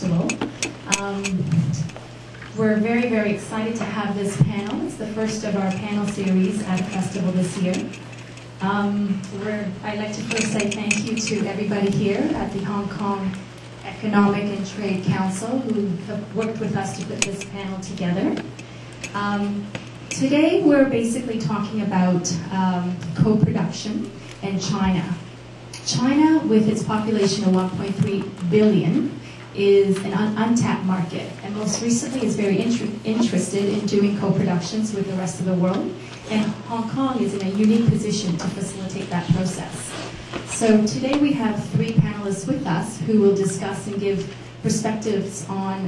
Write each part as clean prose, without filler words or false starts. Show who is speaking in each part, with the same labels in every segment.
Speaker 1: Festival. We're very, very excited to have this panel. It's the first of our panel series at the festival this year. I'd like to first say thank you to everybody here at the Hong Kong Economic and Trade Council who have worked with us to put this panel together. Today we're basically talking about co-production and China. China, with its population of 1.3 billion, is an untapped market, and most recently is very interested in doing co-productions with the rest of the world, and Hong Kong is in a unique position to facilitate that process. So today we have three panelists with us who will discuss and give perspectives on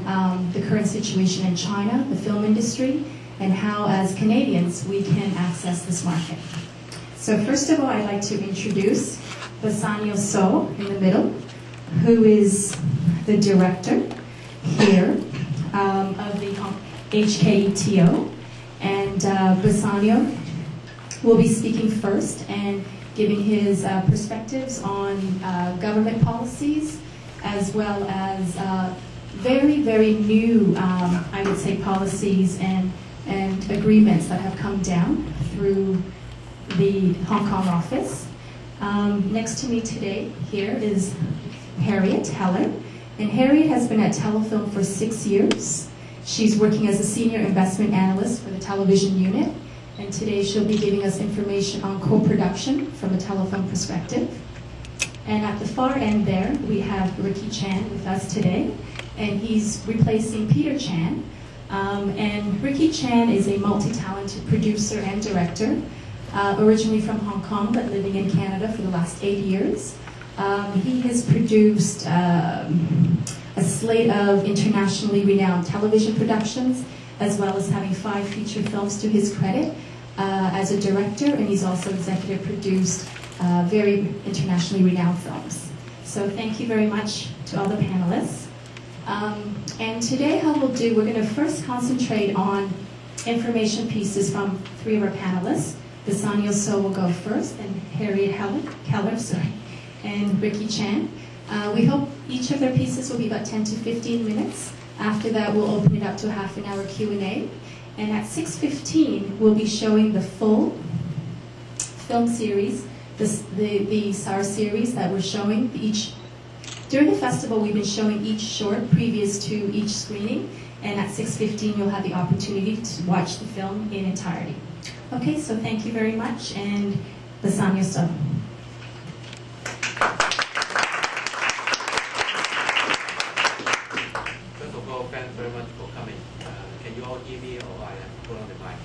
Speaker 1: the current situation in China, the film industry, and how as Canadians we can access this market. So first of all, I'd like to introduce Bassanio So in the middle, who is the director here of the HKETO, and Bassanio will be speaking first and giving his perspectives on government policies, as well as very, very new, I would say, policies and agreements that have come down through the Hong Kong office. Next to me today here is Harriet Heller, and Harriet has been at Telefilm for 6 years. She's working as a senior investment analyst for the television unit, and today she'll be giving us information on co-production from a Telefilm perspective. And at the far end there, we have Ricky Chen with us today, and he's replacing Peter Chan. And Ricky Chen is a multi-talented producer and director, originally from Hong Kong, but living in Canada for the last 8 years. He has produced a slate of internationally renowned television productions, as well as having 5 feature films to his credit as a director, and he's also executive produced very internationally renowned films. So thank you very much to all the panelists. And today how we'll do, we're going to first concentrate on information pieces from 3 of our panelists. Bassanio So will go first, and Harriet Heller, and Ricky Chen. We hope each of their pieces will be about 10 to 15 minutes. After that, we'll open it up to a half-an-hour Q&A. And at 6:15, we'll be showing the full film series, the SAR series that we're showing each. During the festival, we've been showing each short previous to each screening, and at 6:15, you'll have the opportunity to watch the film in entirety. Okay, so thank you very much, and Bassanio So.
Speaker 2: First of all, thanks very much for coming. Can you all hear me, or I have to put on the mic?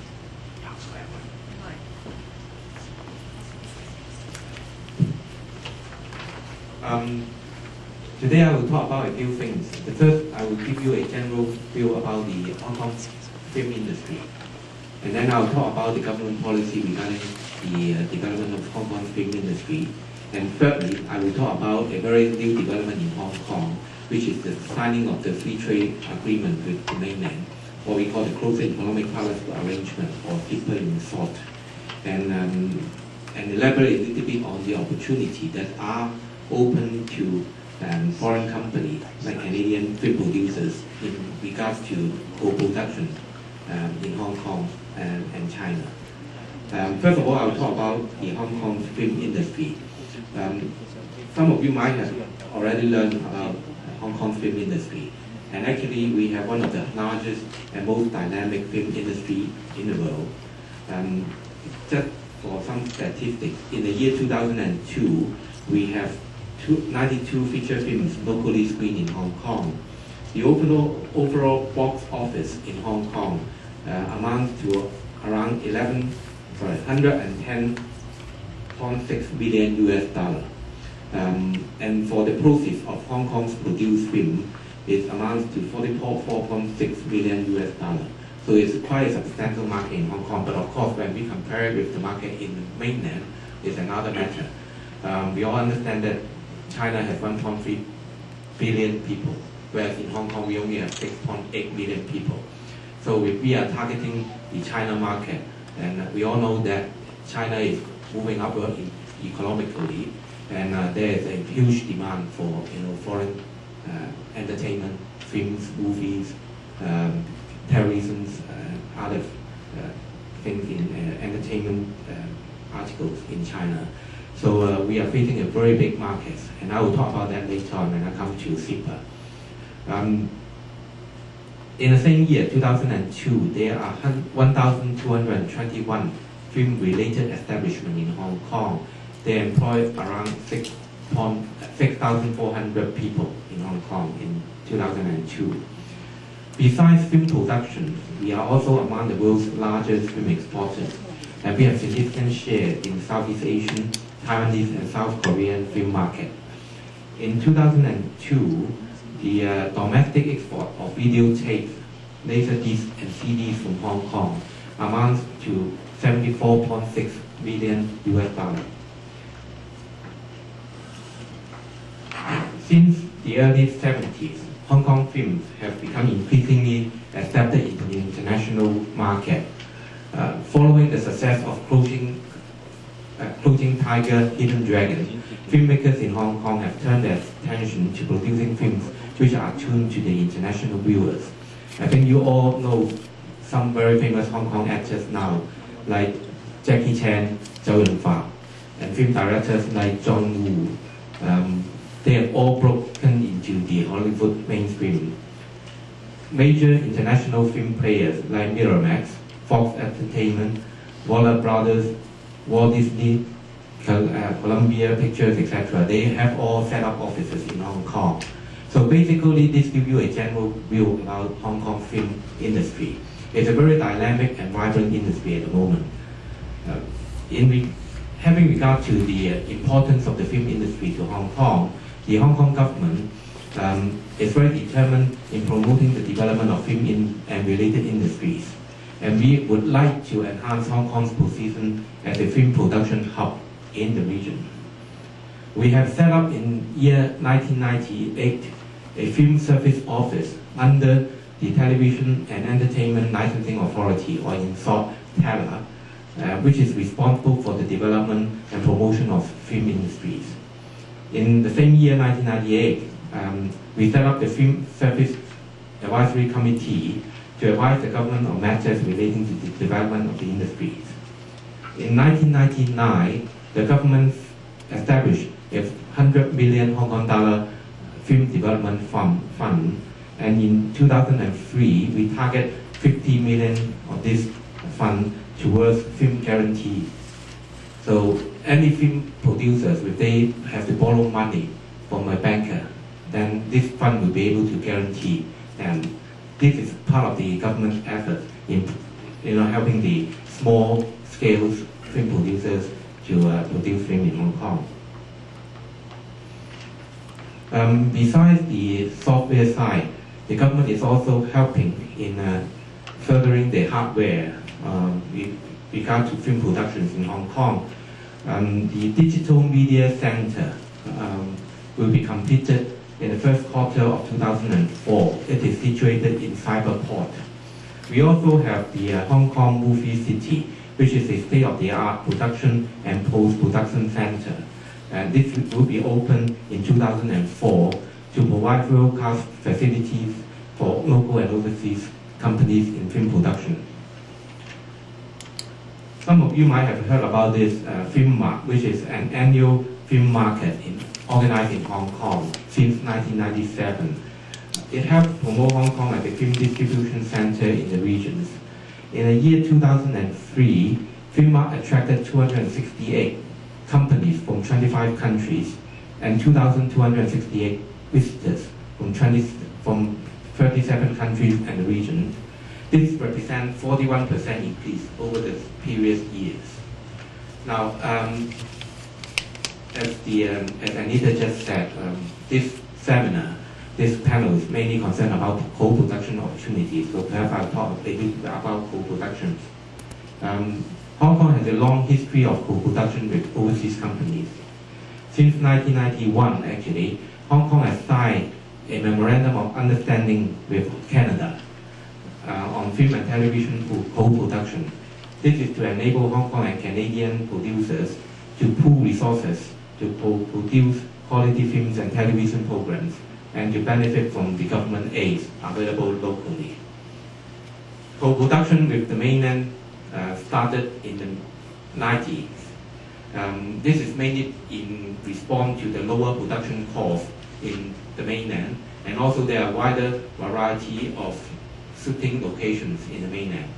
Speaker 2: Today I will talk about a few things. The first, I will give you a general view about the Hong Kong film industry. And then I'll talk about the government policy regarding the development of Hong Kong's film industry. And thirdly, I will talk about a very new development in Hong Kong, which is the signing of the free trade agreement with the mainland, what we call the closer economic powers arrangement, or deeper in short. And elaborate a little bit on the opportunity that are open to foreign companies like Canadian film producers in regards to co-production in Hong Kong and China. First of all, I'll talk about the Hong Kong film industry. Some of you might have already learned about Hong Kong film industry, and actually we have one of the largest and most dynamic film industry in the world. Just for some statistics, in the year 2002, we have 92 feature films locally screened in Hong Kong. The overall box office in Hong Kong amounts to around 110.6 million US dollar. And for the proceeds of Hong Kong's produced film, it amounts to 44.6 million US dollar. So it's quite a substantial market in Hong Kong, but of course when we compare it with the market in the mainland, it's another matter. We all understand that China has 1.3 billion people, whereas in Hong Kong we only have 6.8 million people. So if we are targeting the China market, and we all know that China is moving upward economically, and there is a huge demand for foreign entertainment films, movies, terrorism, other things in entertainment articles in China. So we are facing a very big market, and I will talk about that later on when I come to SIPA. In the same year, 2002, there are 1,221 film-related establishments in Hong Kong. They employ around 6,400 people in Hong Kong in 2002. Besides film production, we are also among the world's largest film exporters, and we have significant share in Southeast Asian, Taiwanese, and South Korean film market. In 2002, the domestic export of videotapes, laserdiscs, and CDs from Hong Kong amounts to $74.6 million. Since the early 70s, Hong Kong films have become increasingly accepted into the international market. Following the success of Crouching Tiger, Hidden Dragon, filmmakers in Hong Kong have turned their attention to producing films which are tuned to the international viewers. I think you all know some very famous Hong Kong actors now, like Jackie Chen, Zhou Yunfa, and film directors like John Woo. They have all broken into the Hollywood mainstream. Major international film players like Miramax, Fox Entertainment, Warner Brothers, Walt Disney, Columbia Pictures, etc. They have all set up offices in Hong Kong. So basically, this gives you a general view about Hong Kong film industry. It's a very dynamic and vibrant industry at the moment. Having regard to the importance of the film industry to Hong Kong, the Hong Kong government is very determined in promoting the development of film and related industries. And we would like to enhance Hong Kong's position as a film production hub in the region. We have set up in year 1998 a film service office under the Television and Entertainment Licensing Authority, or in short, TELA, which is responsible for the development and promotion of film industries. In the same year, 1998, we set up the Film Service Advisory Committee to advise the government on matters relating to the development of the industries. In 1999, the government established a 100 million Hong Kong dollar film development fund, and in 2003, we target 50 million of this fund towards film guarantee. So any film producers, if they have to borrow money from a banker, then this fund will be able to guarantee. And this is part of the government's effort in helping the small-scale film producers to produce film in Hong Kong. Besides the software side, the government is also helping in furthering the hardware with regard to film productions in Hong Kong. The Digital Media Center will be completed in the first quarter of 2004. It is situated in Cyberport. We also have the Hong Kong Movie City, which is a state-of-the-art production and post-production center. And this will be open in 2004 to provide world-class facilities for local and overseas companies in film production. Some of you might have heard about this Film Mart, which is an annual film market organized in Hong Kong since 1997. It helps promote Hong Kong as a film distribution center in the regions. In the year 2003, Film Mart attracted 268 companies from 25 countries and 2,268 visitors from 37 countries and the region. This represents 41% increase over the previous years. Now, as Anita just said, this seminar, this panel is mainly concerned about co-production opportunities, so perhaps I'll talk a bit about co-productions. Hong Kong has a long history of co-production with overseas companies. Since 1991, actually, Hong Kong has signed a memorandum of understanding with Canada on film and television co-production. This is to enable Hong Kong and Canadian producers to pool resources to produce quality films and television programs and to benefit from the government aids available locally. Co-production with the mainland started in the 90s. This is mainly in response to the lower production costs in the mainland, and also there are wider variety of shooting locations in the mainland.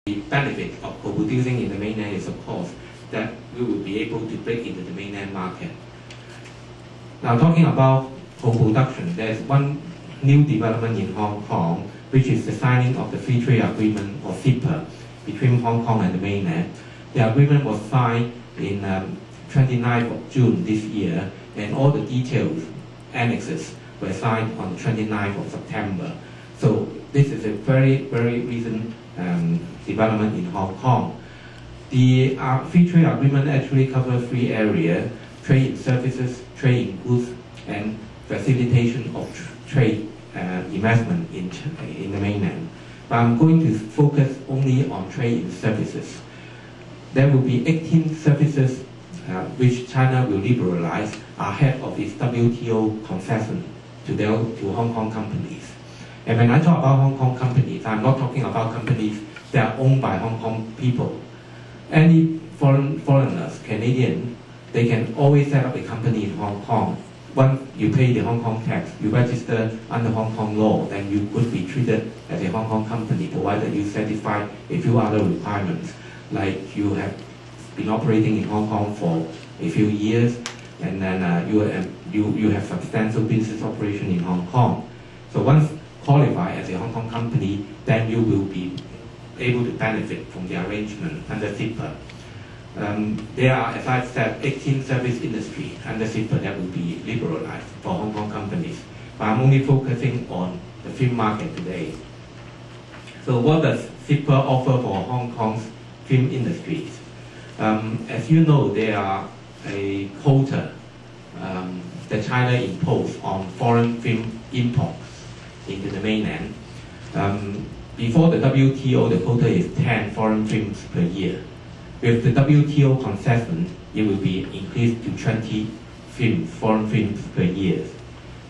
Speaker 2: The benefit of co-producing in the mainland is, of course, that we will be able to break into the mainland market. Now, talking about co-production, there's one new development in Hong Kong, which is the signing of the Free Trade Agreement, or FTA, between Hong Kong and the mainland. The agreement was signed in 29th of June this year, and all the details, annexes, were signed on 29th of September. So this is a very, very recent development in Hong Kong. The Free Trade Agreement actually covers three areas: trade in services, trade in goods, and facilitation of trade investment in the mainland. But I'm going to focus only on trade in services. There will be 18 services which China will liberalize ahead of its WTO concession to Hong Kong companies. And when I talk about Hong Kong companies, I'm not talking about companies that are owned by Hong Kong people. Any foreigners, Canadian, they can always set up a company in Hong Kong. Once you pay the Hong Kong tax, you register under Hong Kong law, then you could be treated as a Hong Kong company, provided you satisfy a few other requirements, like you have been operating in Hong Kong for a few years, and then you have substantial business operation in Hong Kong. So once qualified as a Hong Kong company, then you will be able to benefit from the arrangement under FTA. There are, as I said, 18 service industry under FTA that will be liberalized for Hong Kong companies. But I'm only focusing on the film market today. So what does FTA offer for Hong Kong's film industries? As you know, there are a quota that China imposed on foreign film imports into the mainland. Before the WTO, the quota is 10 foreign films per year. With the WTO concession, it will be increased to 20 foreign films per year.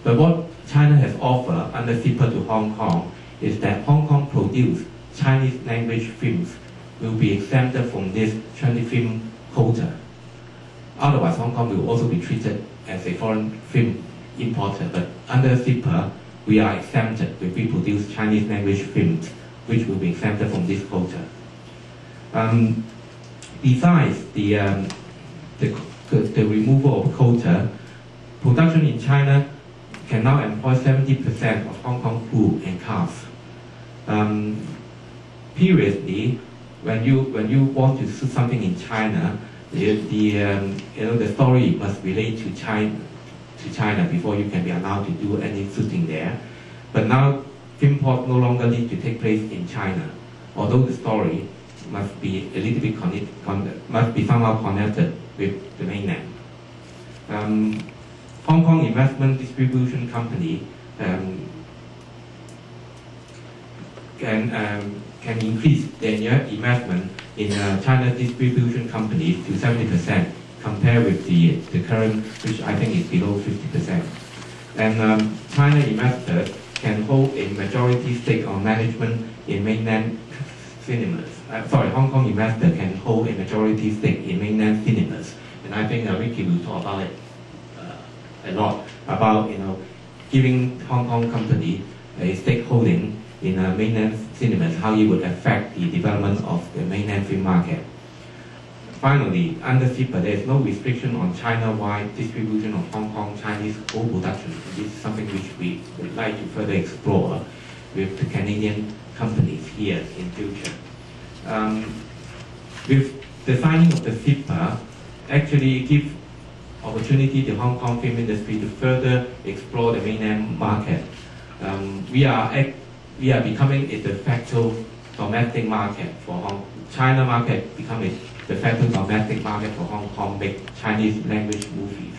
Speaker 2: But what China has offered under FTA to Hong Kong is that Hong Kong produced Chinese language films will be exempted from this 20 film quota. Otherwise, Hong Kong will also be treated as a foreign film importer. But under FTA, we are exempted if we produce Chinese language films, which will be exempted from this quota. Besides the removal of quota, production in China can now employ 70% of Hong Kong crew and cast. Previously, when you want to shoot something in China, the story must relate to China before you can be allowed to do any shooting there. But now, film plots no longer need to take place in China, although the story must be a little bit must be somehow connected with the mainland. Hong Kong Investment Distribution Company can increase their investment in China's distribution companies to 70%, compared with the current, which I think is below 50%. And China investors can hold a majority stake on management in mainland cinemas. Hong Kong investors can hold a majority stake in mainland cinemas. And I think Ricky will talk about it a lot, about giving Hong Kong company a stakeholding in mainland cinemas, how it would affect the development of the mainland film market. Finally, under FTA, there is no restriction on China-wide distribution of Hong Kong Chinese co-production. This is something which we would like to further explore with the Canadian companies here in future. With the signing of the FTA, actually give opportunity to Hong Kong film industry to further explore the mainland market. We are becoming a de facto domestic market for China market, becoming de facto domestic market for Hong Kong make Chinese language movies.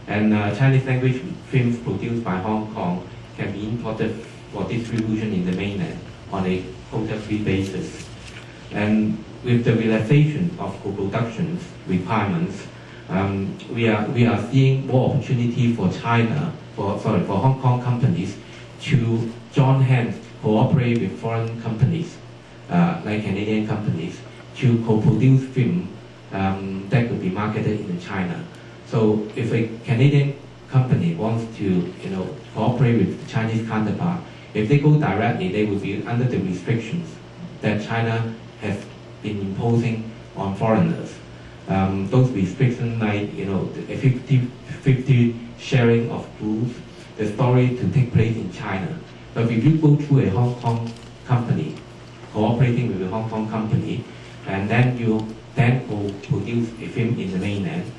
Speaker 2: And Chinese language films produced by Hong Kong can be imported for distribution in the mainland on a quota-free basis. And with the relaxation of co-production requirements, we are seeing more opportunity for for Hong Kong companies to join hands, cooperate with foreign companies, like Canadian companies, to co-produce film that could be marketed in China. So if a Canadian company wants to, cooperate with the Chinese counterpart, if they go directly, they will be under the restrictions that China has been imposing on foreigners. Those restrictions like, a 50-50 sharing of rules, the story to take place in China. But if you go through a Hong Kong company, cooperating with a Hong Kong company, and then you go produce a film in the mainland,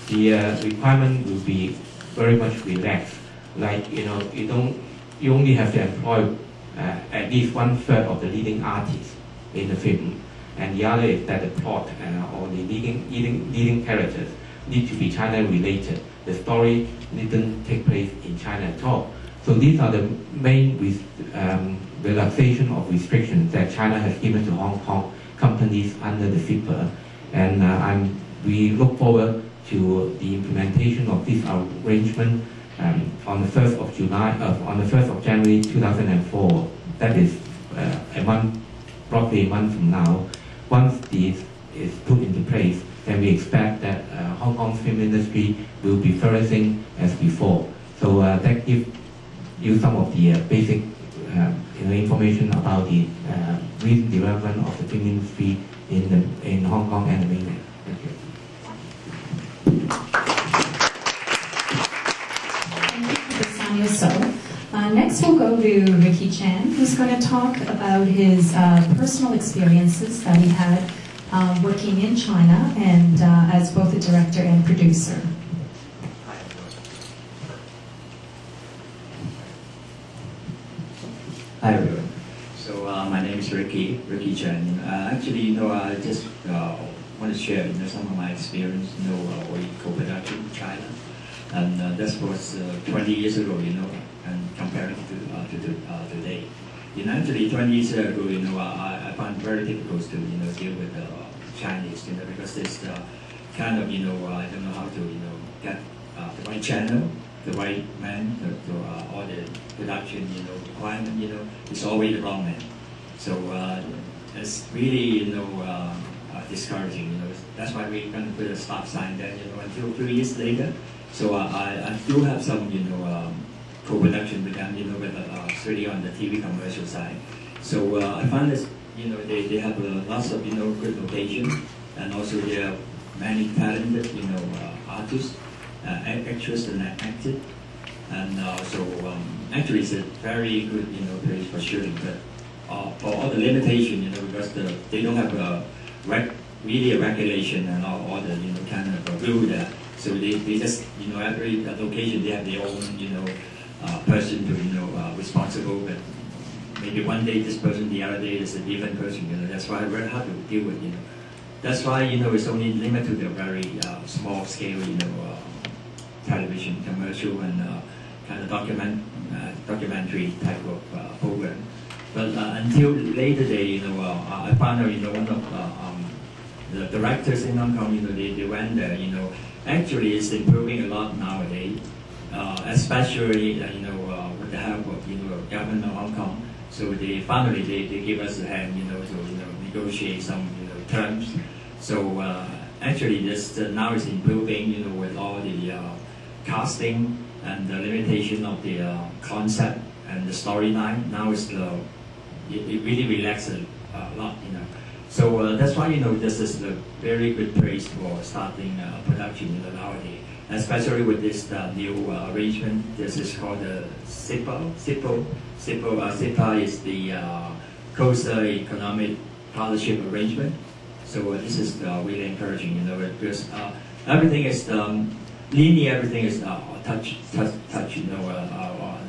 Speaker 2: the requirement will be very much relaxed. Like, you only have to employ at least 1/3 of the leading artists in the film, and the other is that the plot or the leading characters need to be China related. The story didn't take place in China at all. So these are the main relaxation of restrictions that China has given to Hong Kong companies under the FIPA, and we look forward to the implementation of this arrangement on the 1st of January 2004. That is roughly a month from now. Once this is put into place, then we expect that Hong Kong's film industry will be flourishing as before. So that gives you some of the basic information about the recent development of the film industry in Hong Kong and the mainland. Thank you.
Speaker 1: So, next we'll go to Ricky Chen, who's going to talk about his personal experiences that he had working in China and as both a director and producer.
Speaker 3: Hi everyone. So my name is Ricky Chen. Actually, I just want to share some of my experience with co-production in China. And this was 20 years ago, and comparing to today. Actually 20 years ago, I found it very difficult to, deal with Chinese, because it's kind of, I don't know how to, get the right channel, the right man, all the production, requirement, it's always the wrong man. So it's really, discouraging, That's why we're going to put a stop sign there, until 2 years later. So I do have some, co-production with them, with strictly on the TV commercial side. So I find this, they have lots of, good location, and also they have many talented, artists, actors and actors, and so actually it's a very good, place for shooting. But for all the limitation, because they don't have really a regulation and all the, kind of rule there. So they just, every location they have their own, person to, responsible. But maybe one day this person, the other day is a different person. That's why it's very hard to deal with. That's why it's only limited to the very small scale, television commercial and kind of documentary type of program. But until later day, I found out, one of the directors in Hong Kong, they went there, actually it's improving a lot nowadays, especially with the help of government of Hong Kong. So they finally they give us a hand to negotiate some terms. So actually this now is improving with all the casting and the limitation of the concept and the storyline. Now it's it really relaxes a lot. So that's why this is a very good place for starting production nowadays, especially with this new arrangement. This is called the CIPA. CIPA is the Closer Economic Partnership Arrangement. So this is really encouraging, because everything is linear. Everything is touch, on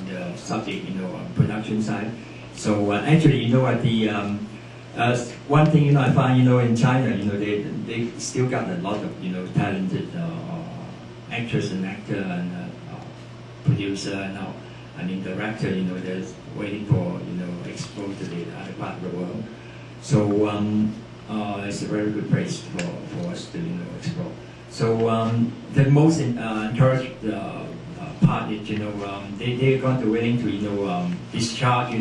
Speaker 3: the subject, on production side. So actually, at the one thing I find in China, they still got a lot of talented actors and actor and producer and director. They're waiting for explore to the other part of the world. So it's a very good place for us to explore. So the most encouraged part is, they're going to willing to, discharge,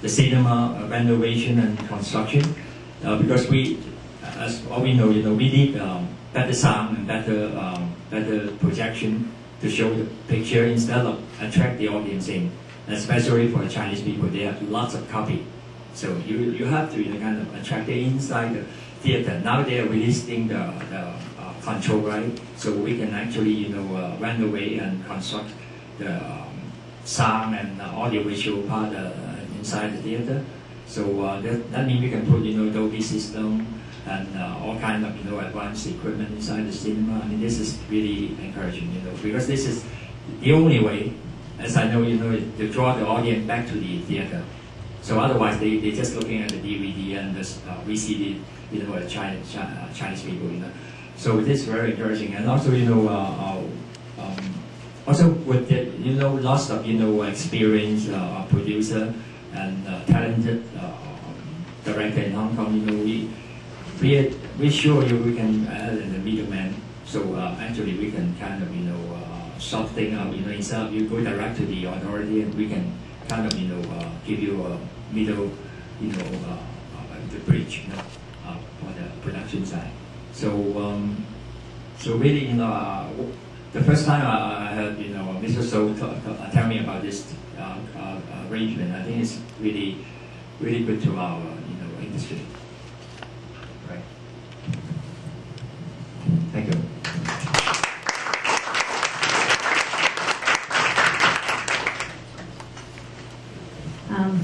Speaker 3: the cinema renovation and construction, because we, as all we know, we need better sound and better projection to show the picture instead of attract the audience in. Especially for Chinese people, they have lots of copy. So you have to kind of attract it inside the theater. Now they are releasing the control, right? So we can actually renovate and construct the sound and audio-visual part inside the theater. So that means we can put Dolby system and all kind of advanced equipment inside the cinema. I mean, this is really encouraging, because this is the only way, as I know, to draw the audience back to the theater. So otherwise, they're just looking at the DVD and the VCD, Chinese people, So this is very encouraging, and also, also with the, lots of, experienced producer and talented director in Hong Kong, we sure we can add in the middleman. So actually, we can kind of, sort thing out, instead of you go direct to the authority, and we can kind of, give you a middle, the bridge, for the production side. So, so really, the first time I heard, Mr. So tell me about this arrangement, I think it's really, really good to our, industry. Right. Thank you.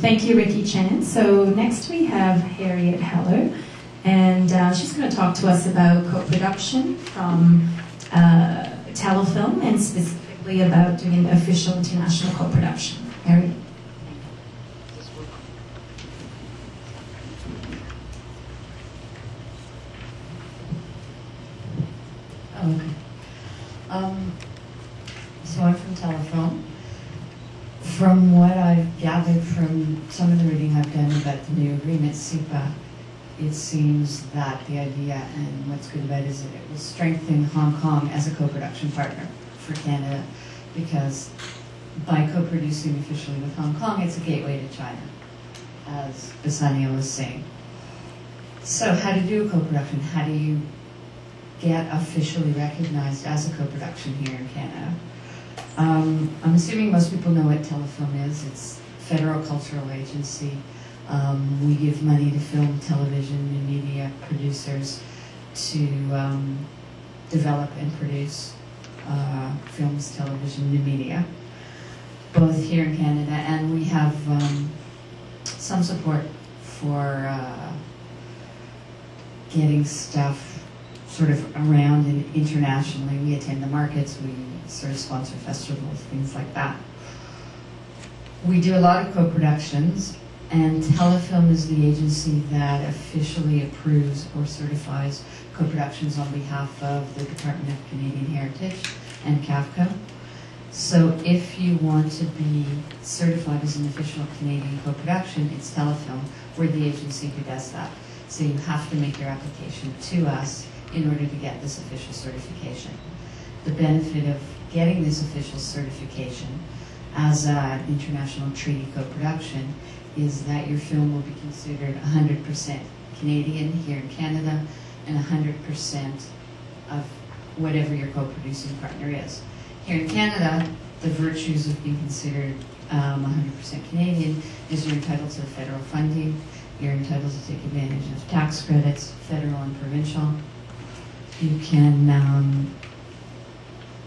Speaker 1: Thank you, Ricky Chen. So next we have Harriet Heller, and she's going to talk to us about co-production from telefilm, and specifically about doing official international co-production. Harriet.
Speaker 4: Okay. So I'm from telefilm. From what I've gathered from some of the reading I've done about the new agreement, SIPA, it seems that the idea, and what's good about it, is that it will strengthen Hong Kong as a co-production partner for Canada, because by co-producing officially with Hong Kong, it's a gateway to China, as Bassanio was saying. So how to do a co-production? How do you get officially recognized as a co-production here in Canada? I'm assuming most people know what telefilm is. It's a federal cultural agency. We give money to film, television, and media producers to develop and produce films, television, and media, both here in Canada, and we have some support for getting stuff sort of around and internationally. We attend the markets, we sort of sponsor festivals, things like that. We do a lot of co-productions, and Telefilm is the agency that officially approves or certifies co-productions on behalf of the Department of Canadian Heritage and CAFCO. So if you want to be certified as an official Canadian co-production, it's Telefilm. We're the agency who does that. So you have to make your application to us in order to get this official certification. The benefit of getting this official certification as an international treaty co-production is that your film will be considered 100% Canadian here in Canada and 100% of whatever your co-producing partner is. Here in Canada, the virtues of being considered 100% Canadian is you're entitled to federal funding, you're entitled to take advantage of tax credits, federal and provincial. You can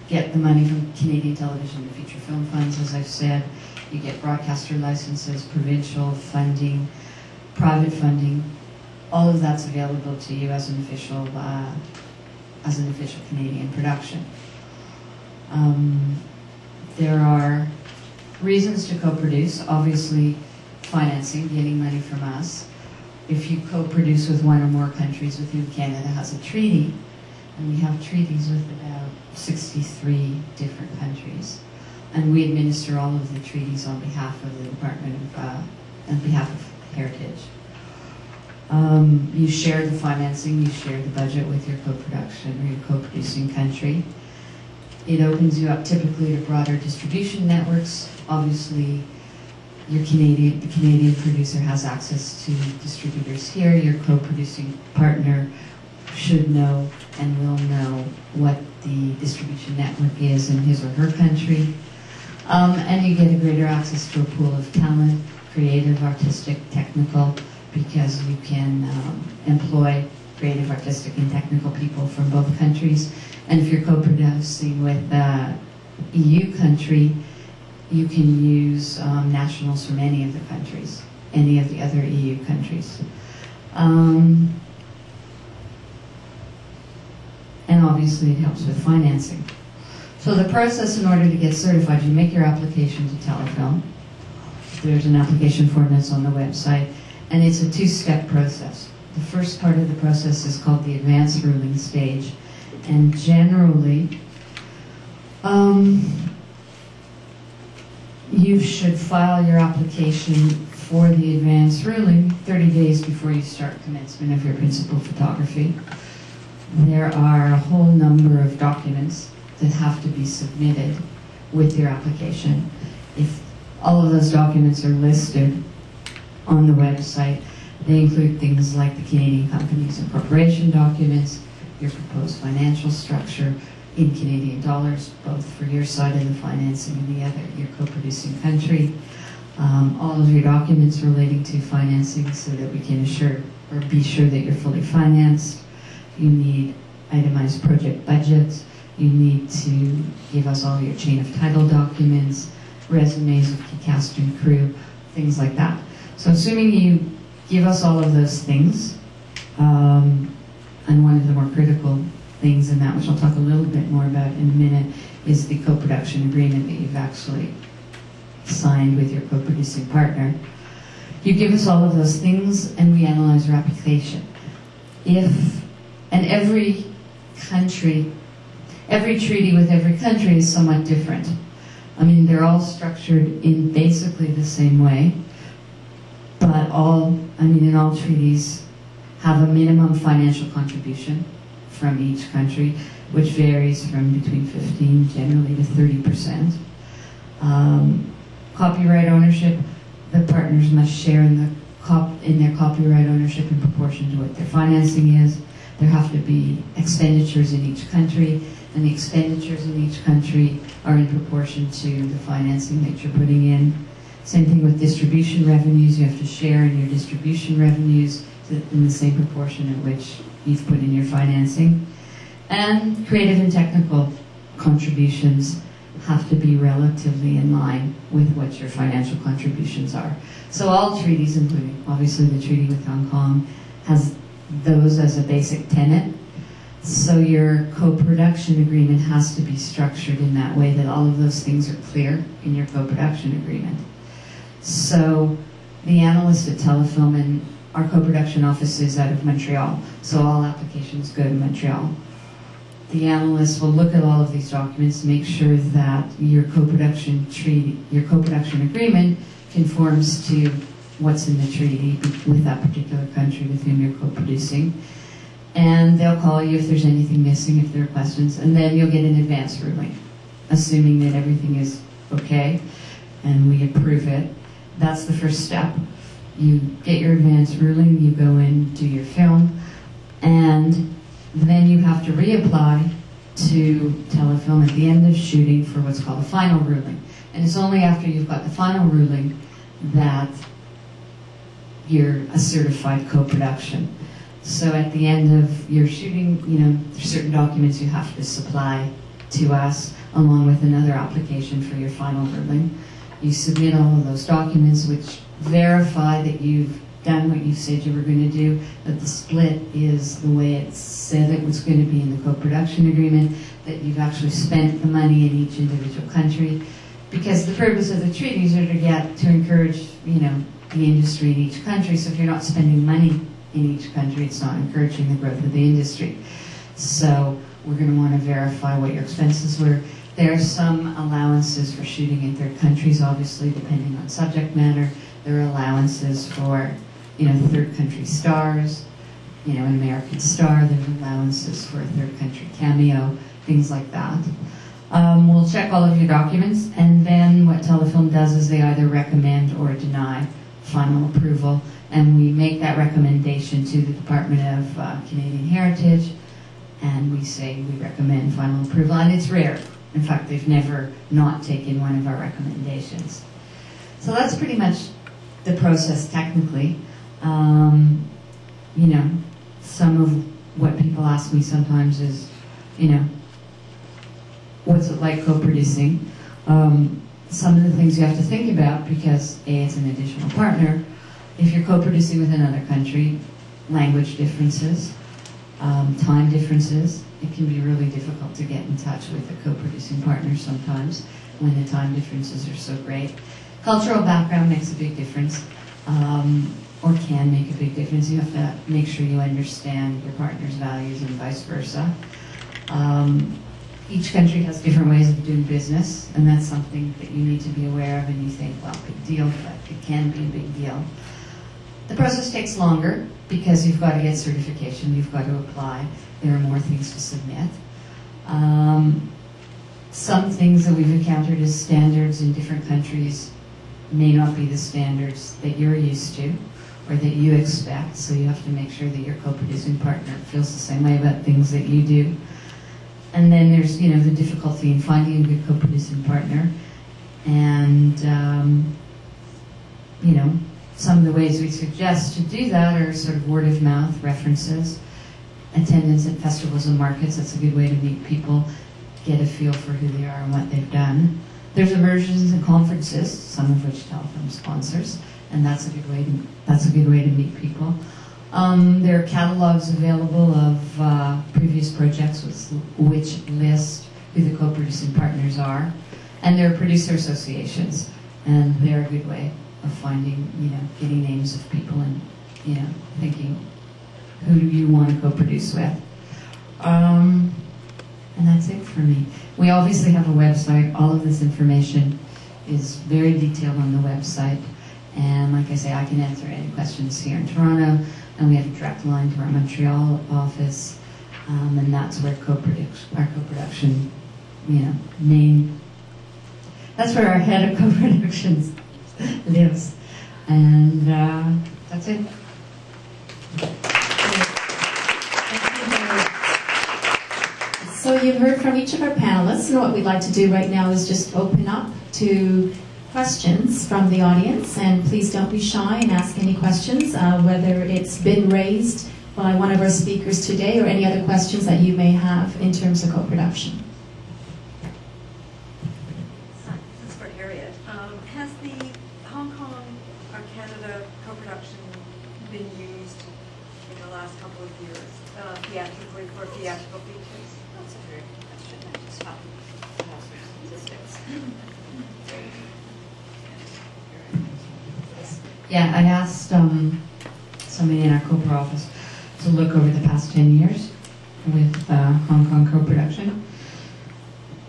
Speaker 4: get the money from Canadian television and feature film funds, as I've said. You get broadcaster licenses, provincial funding, private funding. All of that's available to you as an official Canadian production. There are reasons to co-produce. Obviously, financing, getting money from us. If you co-produce with one or more countries with whom Canada has a treaty, and we have treaties with about 63 different countries, and we administer all of the treaties on behalf of the Department of, on behalf of Heritage. You share the financing, you share the budget with your co-production or your co-producing country. It opens you up typically to broader distribution networks. Obviously, the Canadian producer has access to distributors here. Your co-producing partner should know and will know what the distribution network is in his or her country. And you get a greater access to a pool of talent, creative, artistic, technical, because you can employ creative, artistic, and technical people from both countries. And if you're co-producing with an EU country, you can use nationals from any of the countries, any of the other EU countries. And obviously it helps with financing. So the process in order to get certified, you make your application to Telefilm. There's an application form that's on the website, and it's a two-step process. The first part of the process is called the advanced ruling stage, and generally, you should file your application for the advanced ruling 30 days before you start commencement of your principal photography. There are a whole number of documents that have to be submitted with your application. If all of those documents are listed on the website, they include things like the Canadian Companies and Corporation documents, your proposed financial structure in Canadian dollars, both for your side of the financing and the other, your co-producing country, all of your documents relating to financing so that we can assure or be sure that you're fully financed. You need itemized project budgets. You need to give us all your chain of title documents, resumes of key cast and crew, things like that. So assuming you give us all of those things, and one of the more critical things in that, which I'll talk a little bit more about in a minute, is the co-production agreement that you've actually signed with your co-producing partner. You give us all of those things and we analyze your application. And every country, every treaty with every country is somewhat different. I mean, they're all structured in basically the same way, but in all treaties have a minimum financial contribution from each country, which varies from between 15 generally to 30%. Copyright ownership, the partners must share in their copyright ownership in proportion to what their financing is. There have to be expenditures in each country, and the expenditures in each country are in proportion to the financing that you're putting in. Same thing with distribution revenues. You have to share in your distribution revenues in the same proportion at which you've put in your financing. And creative and technical contributions have to be relatively in line with what your financial contributions are. So all treaties, including obviously the treaty with Hong Kong, has those as a basic tenet. So your co-production agreement has to be structured in that way that all of those things are clear in your co-production agreement. So the analyst at Telefilm, and our co-production office is out of Montreal, so all applications go to Montreal. The analyst will look at all of these documents, make sure that your co-production agreement conforms to what's in the treaty with that particular country with whom you're co-producing. And they'll call you if there's anything missing, if there are questions, and then you'll get an advance ruling, assuming that everything is okay and we approve it. That's the first step. You get your advance ruling, you go in, do your film, and then you have to reapply to Telefilm at the end of shooting for what's called a final ruling. And it's only after you've got the final ruling that you're a certified co-production. So at the end of your shooting, there's certain documents you have to supply to us along with another application for your final ruling. You submit all of those documents which verify that you've done what you said you were going to do, that the split is the way it said it was going to be in the co-production agreement, that you've actually spent the money in each individual country. Because the purpose of the treaties are to encourage, the industry in each country. So if you're not spending money in each country, it's not encouraging the growth of the industry. So we're going to want to verify what your expenses were. There are some allowances for shooting in third countries, obviously, depending on subject matter. There are allowances for third country stars. An American star, there's allowances for a third country cameo, things like that. We'll check all of your documents, and then what Telefilm does is they either recommend or deny final approval, and we make that recommendation to the Department of Canadian Heritage, and we say we recommend final approval, and it's rare. In fact, they've never not taken one of our recommendations. So that's pretty much the process technically. Some of what people ask me sometimes is, what's it like co-producing? Some of the things you have to think about, because A, it's an additional partner. If you're co-producing with another country, language differences, time differences, it can be really difficult to get in touch with a co-producing partner sometimes when the time differences are so great. Cultural background makes a big difference, or can make a big difference. You have to make sure you understand your partner's values and vice versa. Each country has different ways of doing business, and that's something that you need to be aware of, and you think, well, big deal, but it can be a big deal. The process takes longer because you've got to get certification, you've got to apply, there are more things to submit. Some things that we've encountered as standards in different countries may not be the standards that you're used to or that you expect, so you have to make sure that your co-producing partner feels the same way about things that you do. And then there's, the difficulty in finding a good co-producing partner, and some of the ways we suggest to do that are sort of word of mouth, references, attendance at festivals and markets. That's a good way to meet people, get a feel for who they are and what they've done. There's immersions and conferences, some of which Telefilm sponsors, and that's a good way to meet people. There are catalogs available of previous projects which list who the co-producing partners are, and there are producer associations, and they're a good way of finding, getting names of people and, thinking who do you want to co-produce with. And that's it for me. We obviously have a website. All of this information is very detailed on the website. And like I say, I can answer any questions here in Toronto. And we have a direct line to our Montreal office. And that's where our co-production, that's where our head of co-productions lives. And that's it.
Speaker 1: So you've heard from each of our panelists, and what we'd like to do right now is just open up to questions from the audience, and please don't be shy and ask any questions, whether it's been raised by one of our speakers today or any other questions that you may have in terms of co-production.
Speaker 5: This is for Harriet. Has the Hong Kong or Canada co-production been used in the last couple of years theatrically for theatrical features?
Speaker 4: That's a very good question. I just have statistics. Yeah, I asked somebody in our Copra office to look over the past 10 years with Hong Kong co-production.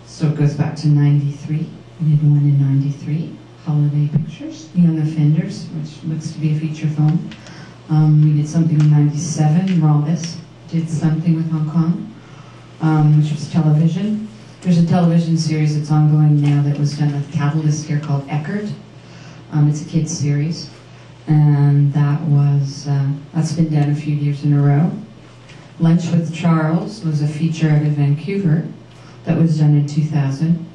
Speaker 4: So it goes back to 93. We did one in 93, Holiday Pictures, Young Offenders, which looks to be a feature film. We did something in 97, Rhombus did something with Hong Kong, which was television. There's a television series that's ongoing now that was done with Catalyst here called Eckert. It's a kids series. And that's been done a few years in a row. Lunch with Charles was a feature out of Vancouver that was done in 2000.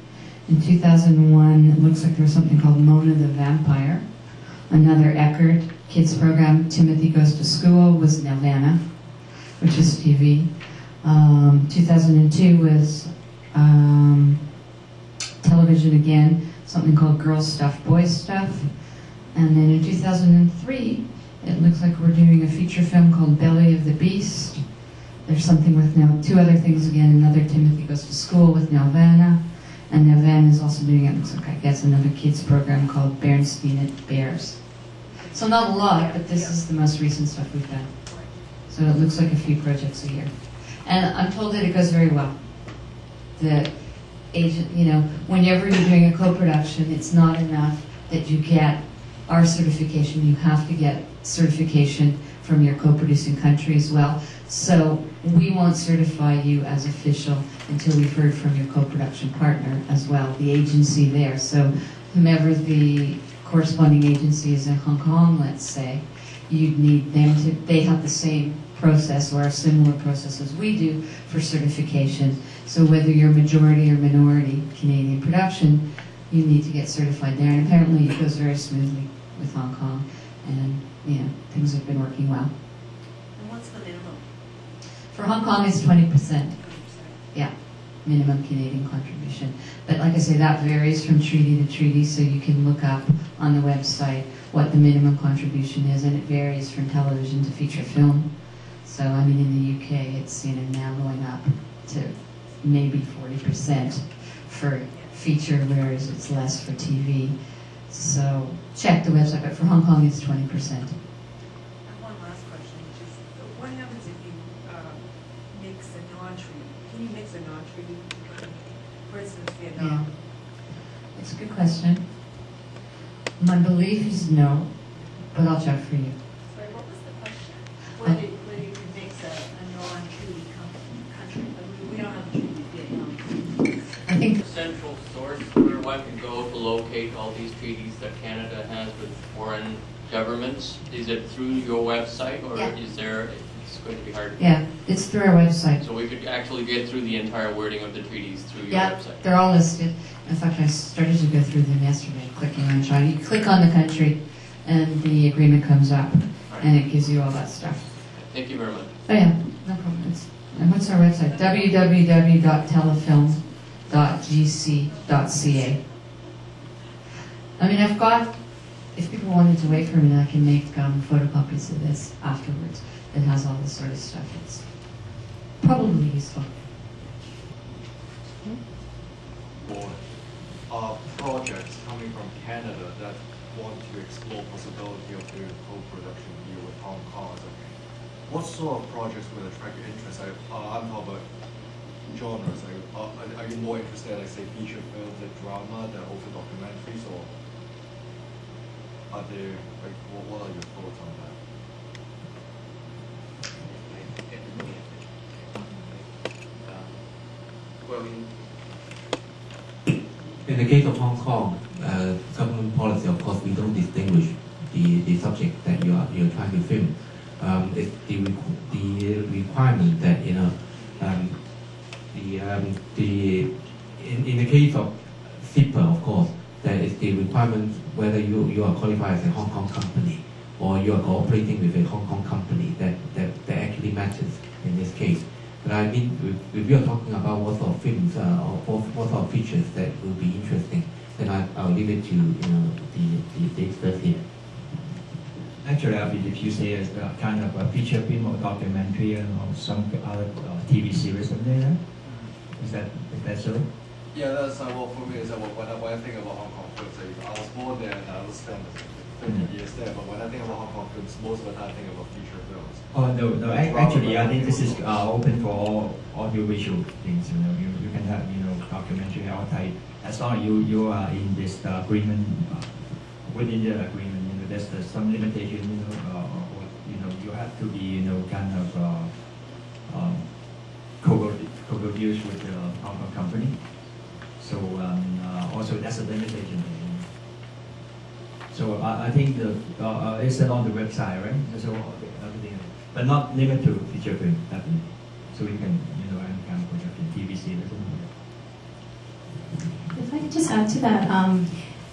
Speaker 4: In 2001, it looks like there was something called Mona the Vampire. Another Eckert kids program, Timothy Goes to School, was Nelvana, which is TV. 2002 was television again, something called Girls Stuff, Boys Stuff. And then in 2003, it looks like we're doing a feature film called Belly of the Beast. There's something with now two other things again. Another Timothy Goes to School with Nelvana. And Nelvana is also doing, it looks like, I guess, another kids program called Bernstein at Bears. So not a lot, but this is the most recent stuff we've done. So it looks like a few projects a year. And I'm told that it goes very well. The agent, whenever you're doing a co-production, it's not enough that you get our certification, you have to get certification from your co-producing country as well. So we won't certify you as official until we've heard from your co-production partner as well, the agency there. So whomever the corresponding agency is in Hong Kong, let's say, you'd need them to, they have the same process or a similar process as we do for certification. So whether you're majority or minority Canadian production, you need to get certified there. And apparently it goes very smoothly with Hong Kong. And, you know, things have been working well.
Speaker 5: And what's the minimum?
Speaker 4: For Hong Kong, it's 20%. Yeah, minimum Canadian contribution. But like I say, that varies from treaty to treaty, so you can look up on the website what the minimum contribution is, and it varies from television to feature film. So, I mean, in the UK, it's, you know, now going up to maybe 40% for feature, whereas it's less for TV. So, check the website, but for Hong Kong, it's 20%.
Speaker 5: And one last question, which is, what happens if you mix a non-treaty? Can you mix a non-treaty? For instance, Vietnam.
Speaker 4: Yeah. It's a good question. My belief is no, but I'll check for you.
Speaker 5: Sorry, what was the question? Whether you can mix a non-treaty country, but we don't have a treaty with Vietnam.
Speaker 4: I think
Speaker 6: Central source where one can go to locate all these treaties that Canada has with foreign governments. Is it through your website, or is there? It's going to be hard.
Speaker 4: yeah, it's through our website.
Speaker 6: So we could actually get through the entire wording of the treaties through your
Speaker 4: Yeah,
Speaker 6: website.
Speaker 4: they're all listed. In fact, I started to go through them yesterday, clicking on China. You click on the country, and the agreement comes up, and it gives you all that stuff.
Speaker 6: Thank you very much.
Speaker 4: Oh yeah, no problem. And what's our website? www.telefilm.gc.ca. I mean, I've got, if people wanted to wait for me, I can make photocopies of this afterwards. It has all this sort of stuff. It's probably useful.
Speaker 7: For projects coming from Canada that want to explore possibility of doing co-production deal with Hong Kong, what sort of projects would attract your interest? I'm talking about genres. Are you more interested, like say, feature films, like drama, than also documentaries, or are there, like, what are your thoughts on that?
Speaker 2: Well, in the case of Hong Kong, government policy, of course, we don't distinguish the subject that you're trying to film. It's the requirement that, you know, in the case of SIPA, of course, there is the requirement whether you are qualified as a Hong Kong company or you are cooperating with a Hong Kong company that actually matters in this case. But I mean, if you are talking about what sort of films or what sort of features that will be interesting, then I'll leave it to, you know, the experts here.
Speaker 3: Actually, if you say it's a kind of a feature film or documentary or some other TV series, something like that, is that so?
Speaker 7: Yeah, that's well, for me, is that when I think about Hong Kong films, I was born there and I was spent 30 years there, but when I think about Hong Kong films, most of the time I think about feature films.
Speaker 3: Oh no, actually, I think this is open for all audiovisual things. You know, you can have, you know, documentary or type, as long as you are in this agreement, within the agreement. You know, there's some limitation. You know, or, you know, you have to be, you know, kind of co-produce with the Hong Kong company. So also that's a limitation. So I think it's on the website, right? So everything, but not limited to feature film, definitely. So we can, you know, any kind of production, TV series.
Speaker 1: If I could just add to that,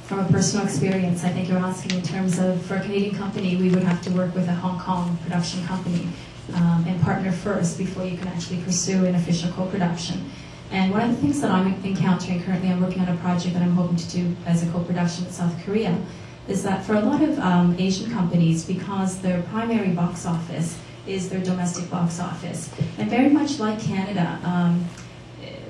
Speaker 1: from a personal experience, I think you're asking in terms of, for a Canadian company, we would have to work with a Hong Kong production company and partner first before you can actually pursue an official co-production. And one of the things that I'm encountering currently, I'm working on a project that I'm hoping to do as a co-production with South Korea, is that for a lot of Asian companies, because their primary box office is their domestic box office, and very much like Canada,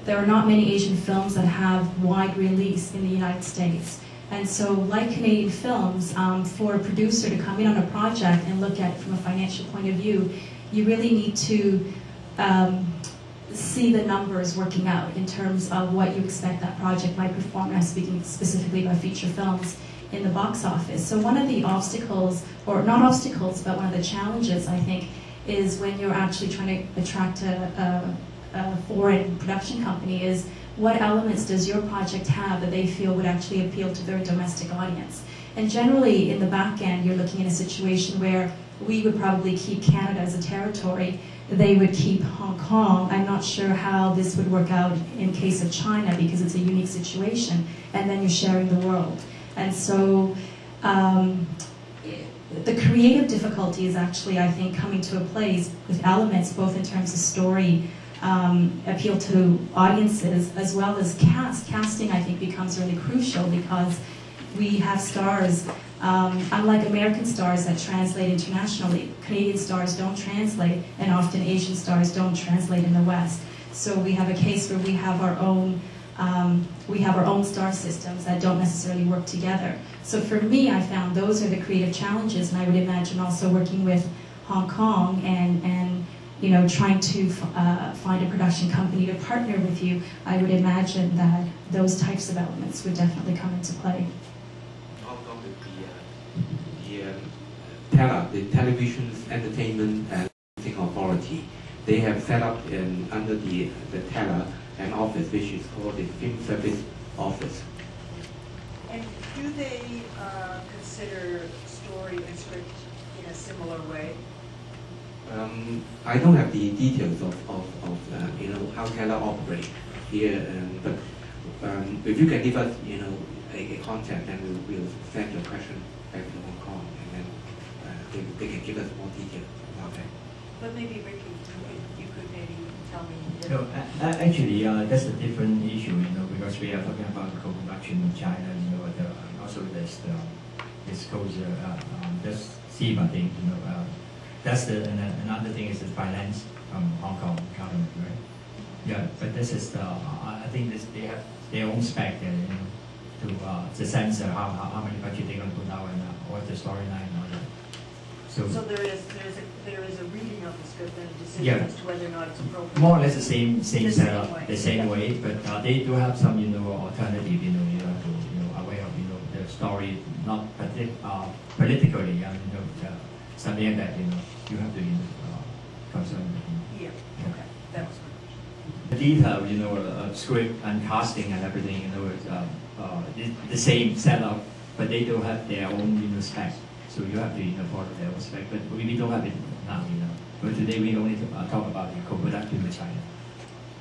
Speaker 1: there are not many Asian films that have wide release in the United States. And so, like Canadian films, for a producer to come in on a project and look at it from a financial point of view, you really need to see the numbers working out in terms of what you expect that project might perform. And I'm speaking specifically about feature films in the box office. So one of the obstacles, or not obstacles, but one of the challenges, I think, is when you're actually trying to attract a foreign production company is what elements does your project have that they feel would actually appeal to their domestic audience. And generally, in the back end, you're looking at a situation where we would probably keep Canada as a territory, they would keep Hong Kong. I'm not sure how this would work out in case of China because it's a unique situation, and then you're sharing the world. And so the creative difficulty is actually, I think, coming to a place with elements both in terms of story, appeal to audiences, as well as casting, I think, becomes really crucial because we have stars, unlike American stars that translate internationally, Canadian stars don't translate, and often Asian stars don't translate in the West. So we have a case where we have our own star systems that don't necessarily work together. So for me, I found those are the creative challenges, and I would imagine also working with Hong Kong and you know, trying to find a production company to partner with you, I would imagine that those types of elements would definitely come into play.
Speaker 2: The Television Entertainment and Authority, they have set up under the TELA an office which is called the Film Service Office.
Speaker 5: And do they consider story and script in a similar way?
Speaker 2: I don't have the details of you know, how TELA operate here, but if you can give us, you know, a contact, then we'll send your question back to Hong Kong, and then they can give us more details about that.
Speaker 5: But maybe Ricky, you could maybe tell me.
Speaker 3: No, actually, that's a different issue, you know, because we are talking about co-production in China, you know, also there's this goes this SIVA thing, you know. That's another thing is the finance from Hong Kong government, right? Yeah, but this is I think they have their own spec there, you know, to censor how many budget they're going to put out and what the storyline and all that. So
Speaker 5: there is a reading of the script and a decision
Speaker 3: yeah,
Speaker 5: as to whether or not it's appropriate.
Speaker 3: more or less the same setup, the same way, but they do have some, you know, alternative, you know, you have to, you know, aware of, you know, the story, not politically, you know, something like that, you know, you have to, you know, concern with.
Speaker 5: Yeah, okay, that was my question.
Speaker 3: The detail, you know, script and casting and everything, you know, the same setup, but they do have their own, you know, spec. So you have to, you know, follow their own spec, but we don't have it now, you know. But today we only talk about the co-production with China.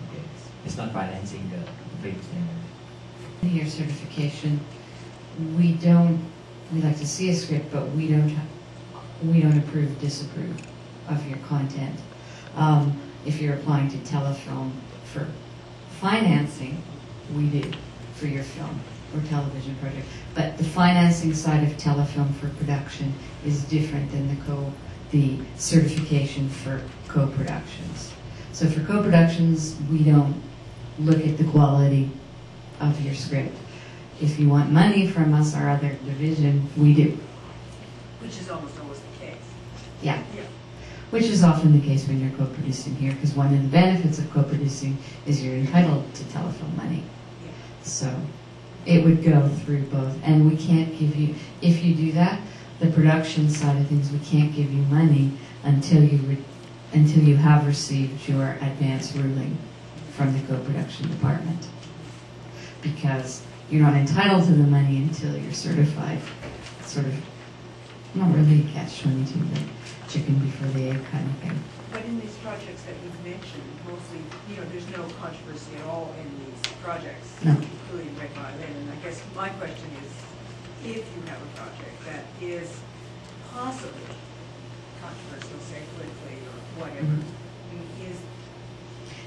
Speaker 3: Okay, it's not financing the films anymore.
Speaker 4: Your certification, we like to see a script, but we don't approve, disapprove of your content. If you're applying to Telefilm for financing, we do for your film or television project. But the financing side of Telefilm for production is different than the certification for co-productions. So for co-productions, we don't look at the quality of your script. If you want money from us, our other division, we do.
Speaker 5: Which is almost always the case.
Speaker 4: Yeah. Which is often the case when you're co-producing here, because one of the benefits of co-producing is you're entitled to Telefilm money.
Speaker 5: Yeah.
Speaker 4: So it would go through both. And we can't give you, if you do that, the production side of things, we can't give you money until you have received your advance ruling from the co-production department. Because you're not entitled to the money until you're certified. Sort of, not really a catch-22, but chicken before the egg kind of thing.
Speaker 5: But in these projects that you've mentioned, mostly, you know, there's no controversy at all in these projects,
Speaker 4: No.
Speaker 5: including Red Violin. And I guess my question is, if you have a project that is possibly controversial, say politically or whatever, I mean, is...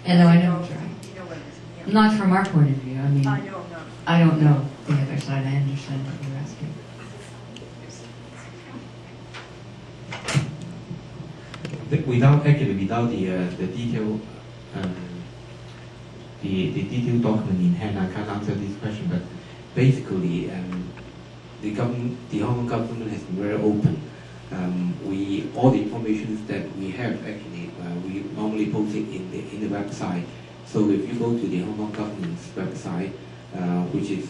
Speaker 4: And I know,
Speaker 5: you know what it is. Yeah.
Speaker 4: not from our point of view. I mean,
Speaker 5: I know, no.
Speaker 4: I don't know the other side. I understand what you're asking.
Speaker 2: Without the detailed the detailed document in hand, I can't answer this question. But basically, the Hong Kong government has been very open. All the information that we have actually we normally post it in the website. So if you go to the Hong Kong government's website, which is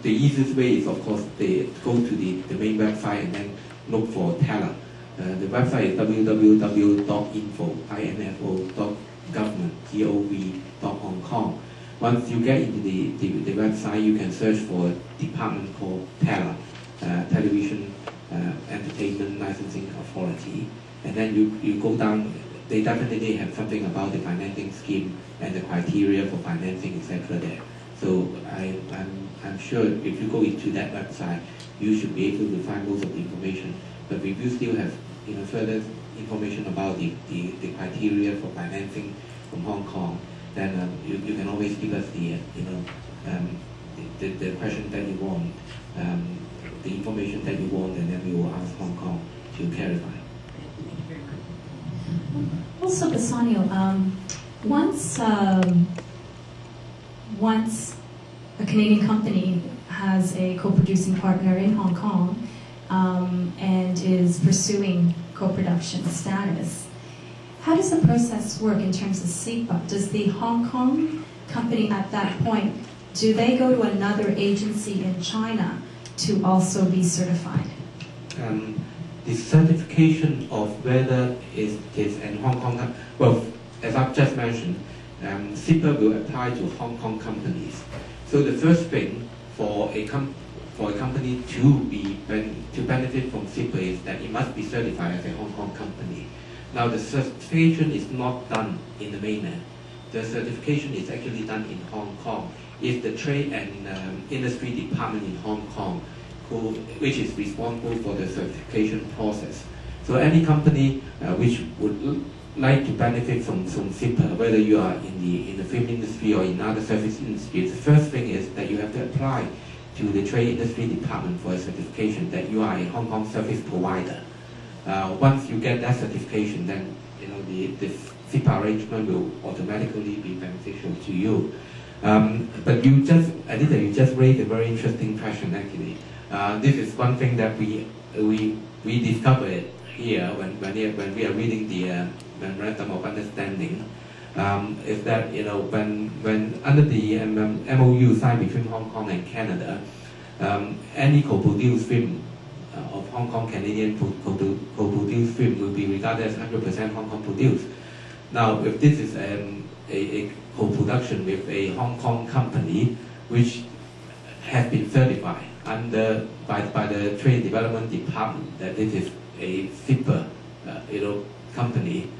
Speaker 2: the easiest way is of course they go to the main website and then look for Teller. The website is www.info.government.gov.hk. Once you get into the website, you can search for a department called Teller, Television Entertainment Licensing Authority, and then you go down. They definitely have something about the financing scheme and the criteria for financing, etc. there. So I'm sure if you go into that website, you should be able to find most of the information. But if you still have further information about the criteria for financing from Hong Kong, then you can always give us the question that you want, the information that you want, and then we will ask Hong Kong to clarify.
Speaker 1: Also, Bassanio, once a Canadian company has a co-producing partner in Hong Kong and is pursuing co-production status, how does the process work in terms of SIPA? Does the Hong Kong company at that point, do they go to another agency in China to also be certified?
Speaker 2: The certification of whether it is in Hong Kong, well, as I've just mentioned, SIPA will apply to Hong Kong companies. So the first thing for a company to benefit from SIPA is that it must be certified as a Hong Kong company. Now the certification is not done in the mainland. The certification is actually done in Hong Kong. It's the Trade and Industry Department in Hong Kong which is responsible for the certification process. So any company which would like to benefit from SIPA, whether you are in the film industry or in other service industries, the first thing is that you have to apply to the Trade Industry Department for a certification that you are a Hong Kong service provider. Once you get that certification, then the SIPA arrangement will automatically be beneficial to you. But you just raised a very interesting question actually. This is one thing that we discovered here when we are reading the Memorandum of Understanding, is that when under the MOU signed between Hong Kong and Canada, any co-produced film of Hong Kong Canadian co-produced film will be regarded as 100% Hong Kong produced. Now, if this is a co-production with a Hong Kong company which has been certified by the Trade Development Department that this is a SIPA company,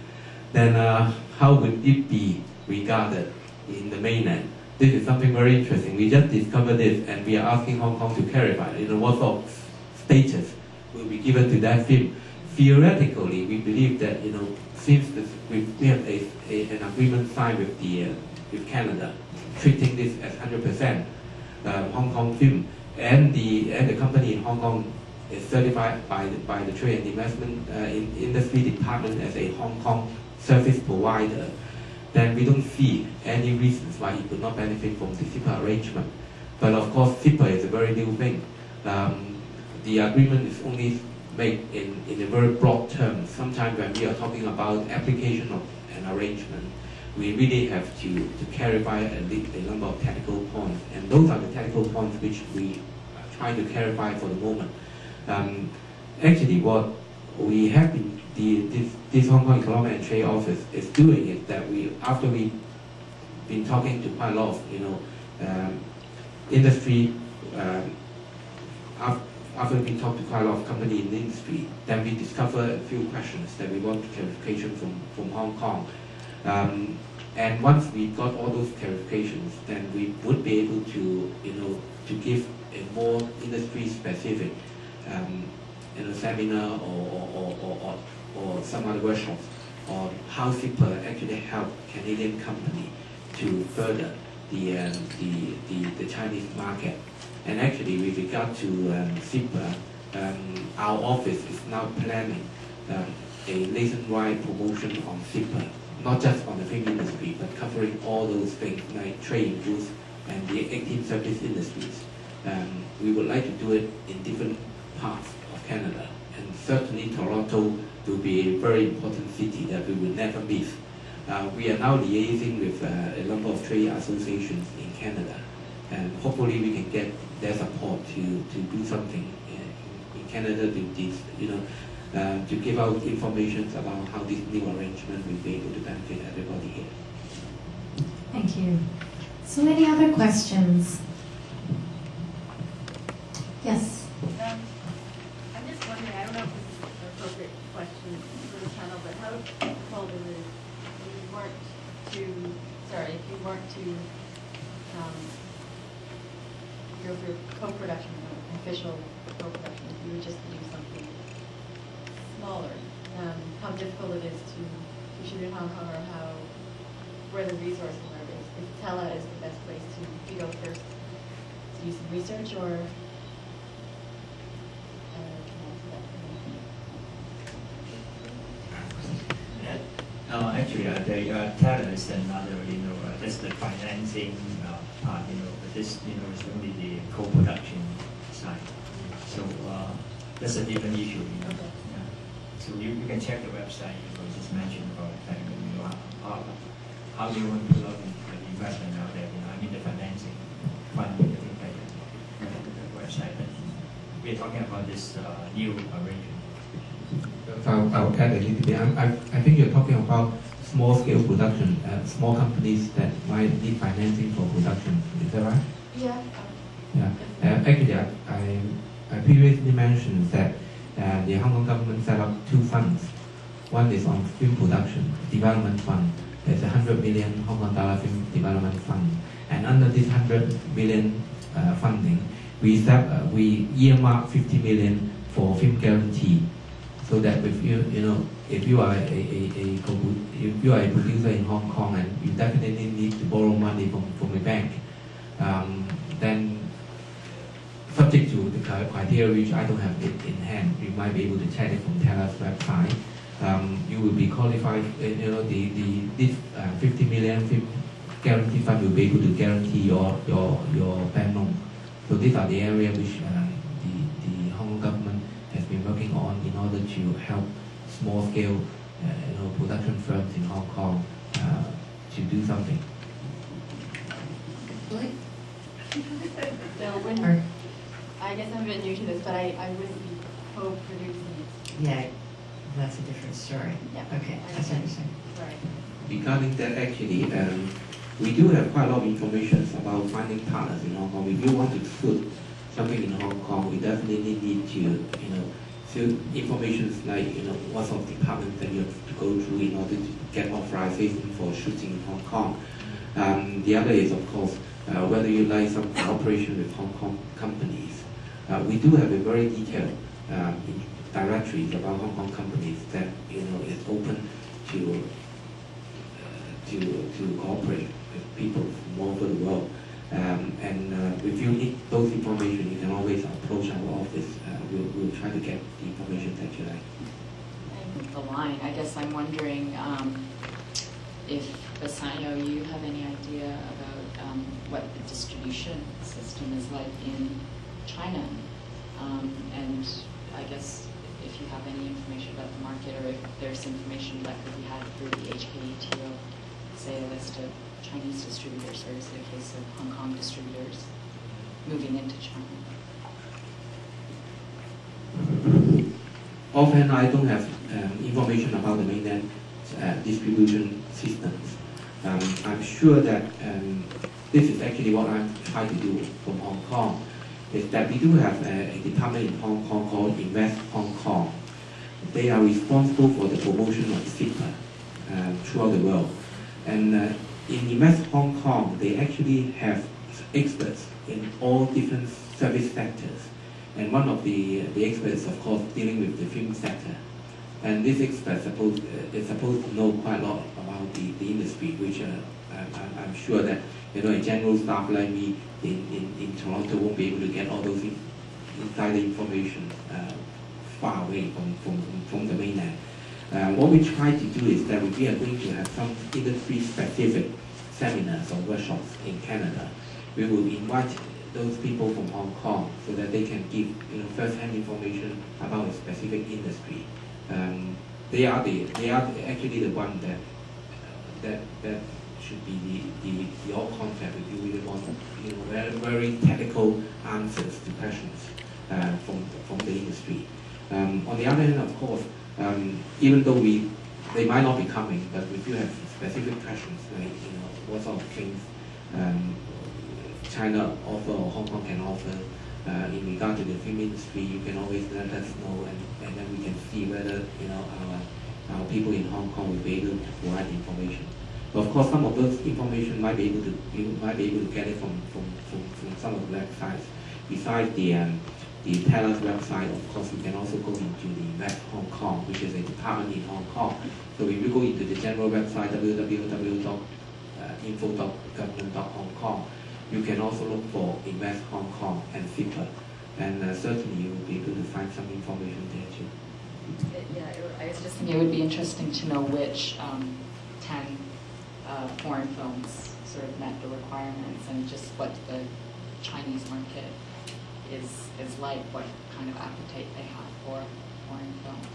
Speaker 2: then how would it be regarded in the mainland? This is something very interesting. We just discovered this, and we are asking Hong Kong to clarify. What sort of status will be given to that film? Theoretically, we believe that since we have an agreement signed with Canada, treating this as 100% Hong Kong film, and the company in Hong Kong is certified by the Trade and Investment Industry Department as a Hong Kong service provider, then we don't see any reasons why it could not benefit from the SIPA arrangement. But of course, SIPA is a very new thing. The agreement is only made in a very broad term. Sometimes when we are talking about application of an arrangement, we really have to clarify a number of technical points, and those are the technical points which we are trying to clarify for the moment. Actually, what we have been, this Hong Kong Economic and Trade Office is doing is that after we've been talking to quite a lot of industry, after we talked to quite a lot of companies in the industry, then we discovered a few questions that we want clarification from Hong Kong. And once we got all those clarifications, then we would be able to give a more industry-specific seminar or some other workshops on how SIPA actually help Canadian company to further the Chinese market. And actually, with regard to SIPA, our office is now planning a nationwide promotion on SIPA, not just on the film industry, but covering all those things like trade, goods, and the 18 service industries. We would like to do it in different parts of Canada, and certainly Toronto will be a very important city that we will never miss. We are now liaising with a number of trade associations in Canada and hopefully we can get their support to do something in Canada to give out information about how this new arrangement will be able to benefit everybody here.
Speaker 1: Thank you. So any other questions? Yes.
Speaker 8: I'm just wondering, I don't know if this is an appropriate question for the channel, but how difficult is it if you weren't to go for co-production, official co-production, if you were just to do something smaller, how difficult it is to shoot in Hong Kong, or where the resources are based. If Tela is the best place to go first to do some research, or
Speaker 3: Actually, the Tela is another, that's the financing part, but this, is only the co-production side. So that's a different issue,
Speaker 8: Okay.
Speaker 3: Yeah. So you can check the website, just mentioned about the fact that, how do you want to pull out the investment out there, the financing, funding, things like that. The website. But we're talking about this new arrangement.
Speaker 2: I'll add a little bit. I think you're talking about small-scale production, small companies that might need financing for production. Is that right?
Speaker 8: Yeah.
Speaker 2: Yeah. Actually, I previously mentioned that the Hong Kong government set up two funds. One is on film production development fund. There's a 100 million Hong Kong dollar film development fund, and under this 100 million funding, we earmark 50 million for film guarantee. So that if you are a producer in Hong Kong and you definitely need to borrow money from a bank, then subject to the criteria which I don't have it in hand, you might be able to check it from Tela's website. You will be qualified. This 50 million guarantee fund will be able to guarantee your bank loan. So these are the areas which the Hong Kong government has been working on in order to help small-scale, production firms in Hong Kong to do something.
Speaker 8: Really? I guess I'm a bit new to this, but I wouldn't be co-producing it.
Speaker 4: Yeah, that's a different story.
Speaker 8: Yeah.
Speaker 4: Okay, that's interesting.
Speaker 8: Sorry.
Speaker 2: Regarding that, actually, we do have quite a lot of information about finding partners in Hong Kong. If you want to shoot something in Hong Kong, we definitely need to, information like, what sort of departments that you have to go through in order to get authorization for shooting in Hong Kong. The other is, of course, whether you like some cooperation with Hong Kong companies. We do have a very detailed directories about Hong Kong companies that, is open to cooperate with people from all over the world. If you need those information, you can always approach our office. We'll try to get the information that you like.
Speaker 9: And the line, I guess I'm wondering if Bassano, you have any idea about what the distribution system is like in China, and I guess if you have any information about the market, or if there's information that could be had through the HKETO, say a list of Chinese distributors, or is it a case of Hong Kong distributors moving into China?
Speaker 2: Often I don't have information about the mainland distribution systems. I'm sure that this is actually what I'm trying to do from Hong Kong, is that we do have a department in Hong Kong called Invest Hong Kong. They are responsible for the promotion of cinema throughout the world. And in Invest Hong Kong, they actually have experts in all different service sectors. And one of the experts, of course, dealing with the film sector. And this expert is supposed to know quite a lot about the industry, which I'm sure that a general staff like me in Toronto won't be able to get all those insider information far away from the mainland. What we try to do is that we are going to have some industry-specific seminars or workshops in Canada. We will invite those people from Hong Kong so that they can give first-hand information about a specific industry. They are actually the one that should be the old concept if you really want very, very technical answers to questions from the industry. On the other hand, of course, even though they might not be coming, but if you have specific questions, like what sort of things China offer or Hong Kong can offer in regard to the film industry, you can always let us know, and then we can see whether our people in Hong Kong will be able to provide information. But of course, some of those information might be able to get it from some of the websites. Besides the talent website, of course, you can also go into the West Hong Kong, which is a department in Hong Kong. So if you go into the general website, www.info.government.hongkong, you can also look for Invest Hong Kong and FIPA, and certainly you will be able to find some information there too.
Speaker 9: Yeah, I was just thinking it would be interesting to know which 10 foreign films sort of met the requirements, and just what the Chinese market is like, what kind of appetite they have for foreign films.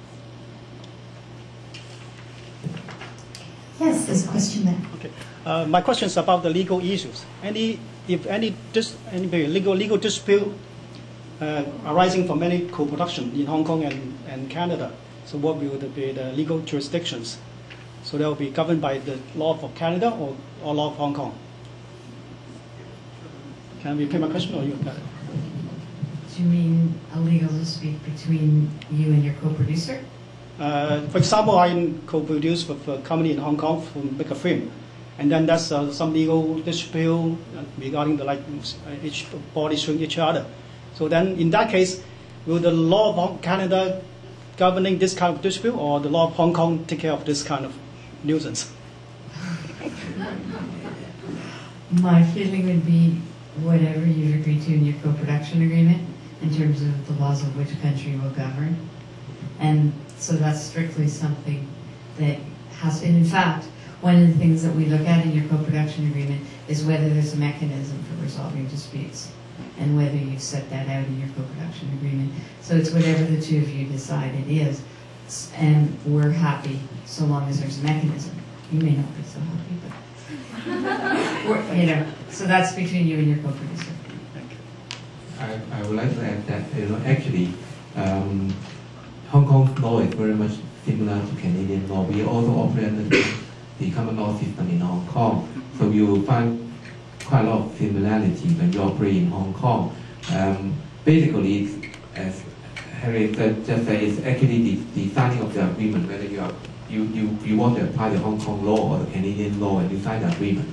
Speaker 1: Yes, there's a question there.
Speaker 10: Okay, my question is about the legal issues. If any legal dispute arising from any co-production in Hong Kong and Canada, so what will be the legal jurisdictions? So they will be governed by the law of Canada or law of Hong Kong? Can I repeat my question, or you got it?
Speaker 4: Do you mean a legal dispute between you and your co-producer?
Speaker 10: For example, I co-produce with a company in Hong Kong to make a film, and then there's some legal dispute regarding each body suing each other. So then, in that case, will the law of Canada governing this kind of dispute, or the law of Hong Kong take care of this kind of nuisance?
Speaker 4: My feeling would be whatever you've agreed to in your co-production agreement in terms of the laws of which country will govern. And so that's strictly something that has been, in fact, one of the things that we look at in your co-production agreement is whether there's a mechanism for resolving disputes and whether you've set that out in your co-production agreement. So it's whatever the two of you decide it is. And we're happy so long as there's a mechanism. You may not be so happy, but so that's between you and your co-producer.
Speaker 2: I would like to add that actually Hong Kong's law is very much similar to Canadian law. We also operate under the common law system in Hong Kong, so you will find quite a lot of similarity when you operate in Hong Kong. Basically, it's, as Harriet just said, it's actually the signing of the agreement, whether you want to apply the Hong Kong law or the Canadian law, and you sign the agreement.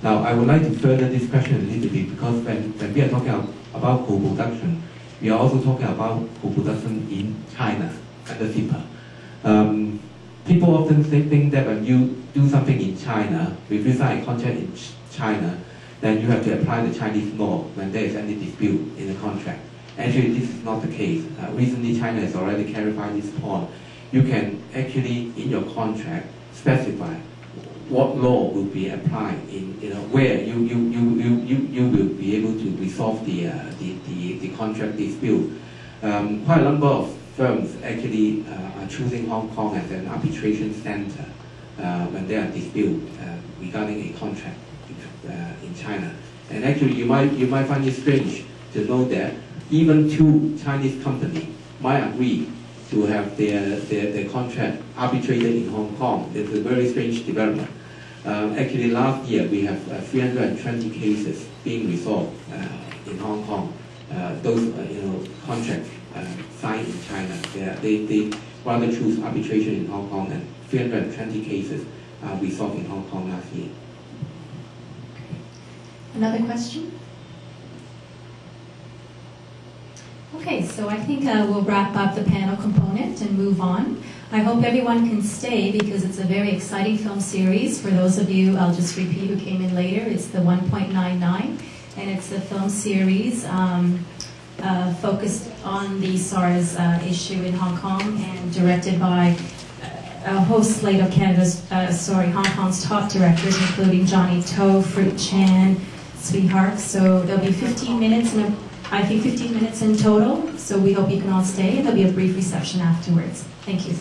Speaker 2: Now, I would like to further this question a little bit, because when we are talking about co-production, we are also talking about co-production in China under FIPA. People often think that when you do something in China, if you sign a contract in China, then you have to apply the Chinese law when there is any dispute in the contract. Actually, this is not the case. Recently, China has already clarified this point. You can actually, in your contract, specify what law will be applied in, where you will be able to resolve the contract dispute. Quite a number of firms actually are choosing Hong Kong as an arbitration center when there are disputes regarding a contract in China. And actually, you might find it strange to know that even two Chinese companies might agree to have their contract arbitrated in Hong Kong. It's a very strange development. Actually, last year we have 320 cases being resolved in Hong Kong. Those contracts signed in China, they rather choose arbitration in Hong Kong, and 320 cases resolved in Hong Kong last year.
Speaker 1: Another question? Okay, so I think we'll wrap up the panel component and move on. I hope everyone can stay because it's a very exciting film series. For those of you, I'll just repeat who came in later, it's the 1.99, and it's a film series focused on the SARS issue in Hong Kong and directed by a whole slate of Hong Kong's top directors, including Johnny To, Fruit Chan, Sweetheart. So there'll be 15 minutes, I think 15 minutes in total. So we hope you can all stay, and there'll be a brief reception afterwards. Thank you.